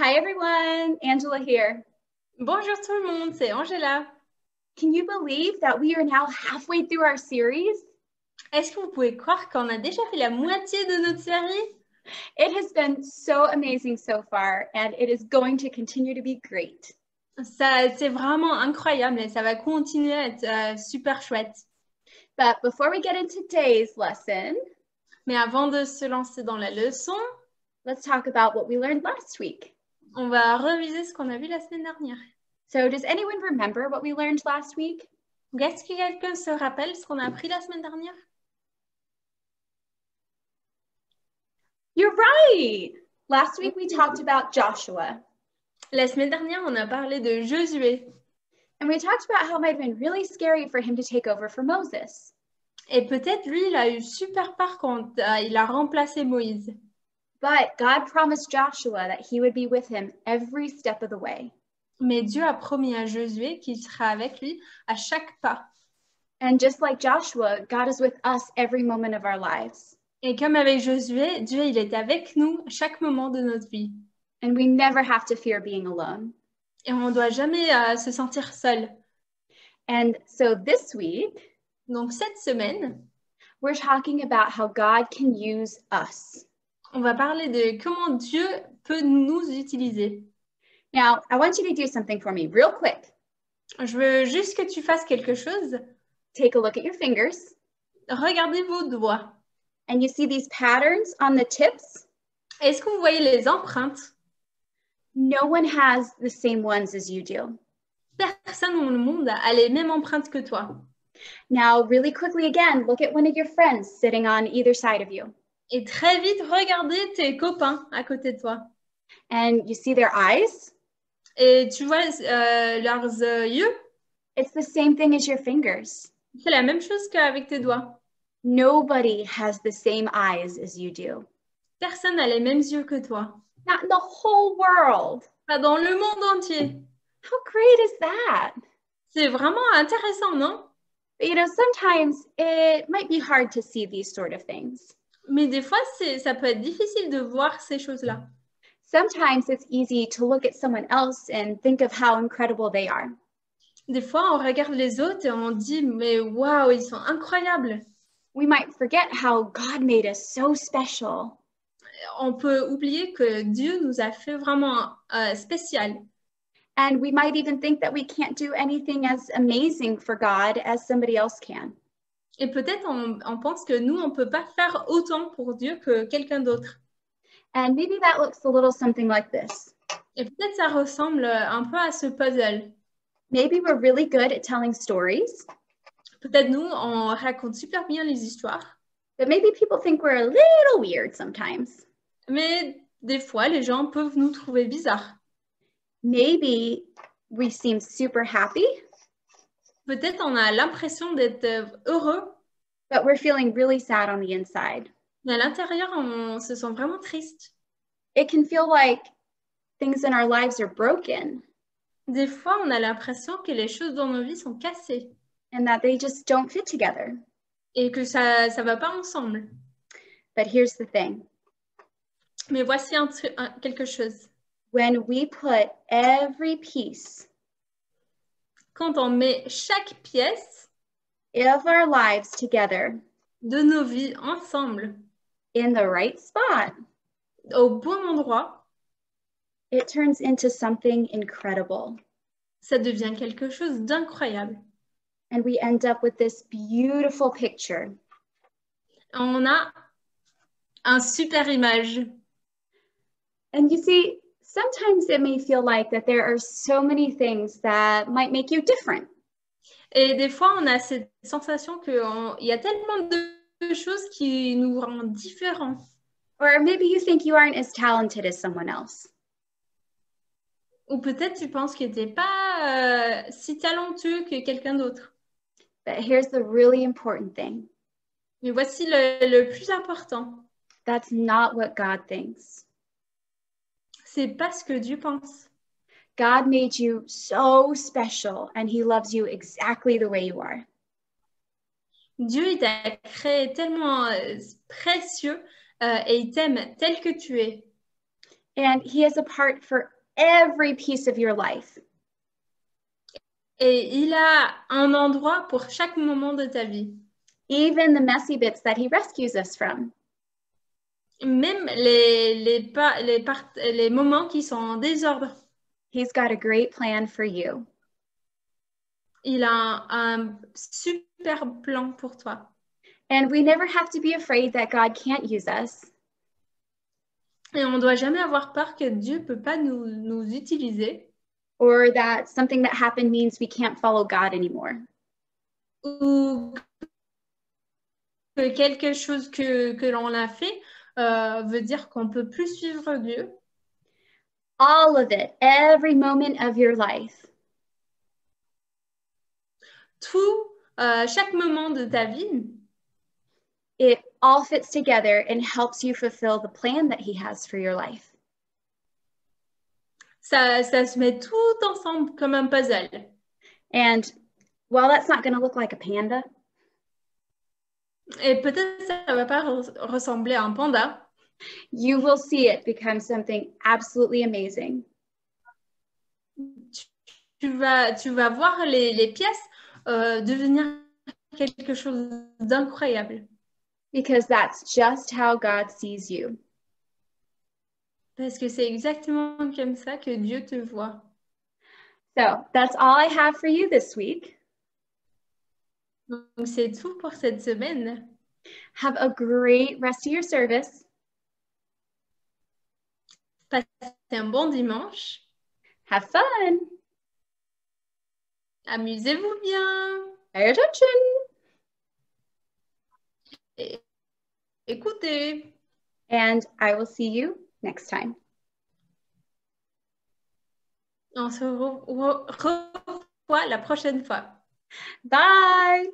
Hi everyone, Angela here. Bonjour tout le monde, c'est Angela. Can you believe that we are now halfway through our series? Est-ce que vous pouvez croire qu'on a déjà fait la moitié de notre série? It has been so amazing so far, and it is going to continue to be great. C'est vraiment incroyable et ça va continuer à être super chouette. But before we get into today's lesson, Mais avant de se lancer dans la leçon, let's talk about what we learned last week. on va reviser ce qu'on a vu la semaine dernière. So does anyone remember what we learned last week? Est-ce que quelqu'un se rappelle ce qu'on a appris la semaine dernière? You're right! Last week we talked about Joshua. La semaine dernière, on a parlé de Josué. And we talked about how it might have been really scary for him to take over for Moses. Et peut-être lui, il a eu super peur quand il a remplacé Moïse. But God promised Joshua that he would be with him every step of the way. Mais Dieu a promis à Josué qu'il sera avec lui à chaque pas. And just like Joshua, God is with us every moment of our lives. Et comme avec Josué, Dieu, il est avec nous à chaque moment de notre vie. And we never have to fear being alone. Et on ne doit jamais se sentir seul. And so this week, Donc cette semaine, we're talking about how God can use us. on va parler de comment Dieu peut nous utiliser. Now, I want you to do something for me real quick. Je veux juste que tu fasses quelque chose. Take a look at your fingers. Regardez vos doigts. And you see these patterns on the tips? Est-ce que vous voyez les empreintes? No one has the same ones as you do. Personne dans le monde a les mêmes empreintes que toi. Now, really quickly again, look at one of your friends sitting on either side of you. Et très vite, regardez tes copains à côté de toi. And you see their eyes? Et tu vois leurs yeux? It's the same thing as your fingers. C'est la même chose qu'avec tes doigts. Nobody has the same eyes as you do. Personne n'a les mêmes yeux que toi. Not in the whole world. Pas dans le monde entier. How great is that? C'est vraiment intéressant, non? But, you know, sometimes it might be hard to see these sort of things. Mais des fois, ça peut être difficile de voir ces choses-là. Sometimes it's easy to look at someone else and think of how incredible they are. Des fois, on regarde les autres et on dit, mais waouh, ils sont incroyables. We might forget how God made us so special. On peut oublier que Dieu nous a fait vraiment spécial. And we might even think that we can't do anything as amazing for God as somebody else can. Et peut-être on pense que nous, on ne peut pas faire autant pour Dieu que quelqu'un d'autre. And maybe that looks a little something like this. Et peut-être ça ressemble un peu à ce puzzle. Maybe we're really good at telling stories. Peut-être nous, on raconte super bien les histoires. But maybe people think we're a little weird sometimes. Mais des fois, les gens peuvent nous trouver bizarres. Maybe we seem super happy. Peut-être on a l'impression d'être heureux. But we're feeling really sad on the inside. Mais à l'intérieur, on se sent vraiment triste. It can feel like things in our lives are broken. Des fois, on a l'impression que les choses dans nos vies sont cassées. And that they just don't fit together. Et que ça va pas ensemble. But here's the thing. Mais voici quelque chose. When we put every piece Quand on met chaque pièce of our lives together de nos vies ensemble in the right spot, au bon endroit, it turns into something incredible. ça devient quelque chose d'incroyable. And we end up with this beautiful picture. On a une super image. And you see, sometimes it may feel like that there are so many things that might make you different. Et des fois, on a cette sensation qu'il y a tellement de choses qui nous rendent différents. Or maybe you think you aren't as talented as someone else. Ou peut-être tu penses que tu n'es pas si talentueux que quelqu'un d'autre. But here's the really important thing. Mais voici le plus important. That's not what God thinks. C'est pas ce que Dieu pense. God made you so special and he loves you exactly the way you are. Dieu il t'a créé tellement précieux et il t'aime tel que tu es. And he has a part for every piece of your life. Et il a un endroit pour chaque moment de ta vie. Even the messy bits that he rescues us from. Même les moments qui sont en désordre. He's got a great plan for you. Il a un super plan pour toi. And we never have to be afraid that God can't use us. Et on ne doit jamais avoir peur que Dieu ne peut pas nous utiliser. Or that something that happened means we can't follow God anymore. Ou que quelque chose que l'on a fait veut dire qu'on ne peut plus suivre Dieu. All of it, every moment of your life. Tout, chaque moment de ta vie. It all fits together and helps you fulfill the plan that he has for your life. Ça se met tout ensemble comme un puzzle. And while that's not going to look like a panda, et peut-être ça ne va pas ressembler à un panda, you will see it become something absolutely amazing. Tu vas voir les pièces devenir quelque chose d'incroyable. Because that's just how God sees you. Parce que c'est exactement comme ça que Dieu te voit. So that's all I have for you this week. Donc c'est tout pour cette semaine. Have a great rest of your service. Passez un bon dimanche. Have fun. Amusez-vous bien. Pay attention. Écoutez. And I will see you next time. On se revoit la prochaine fois. Bye.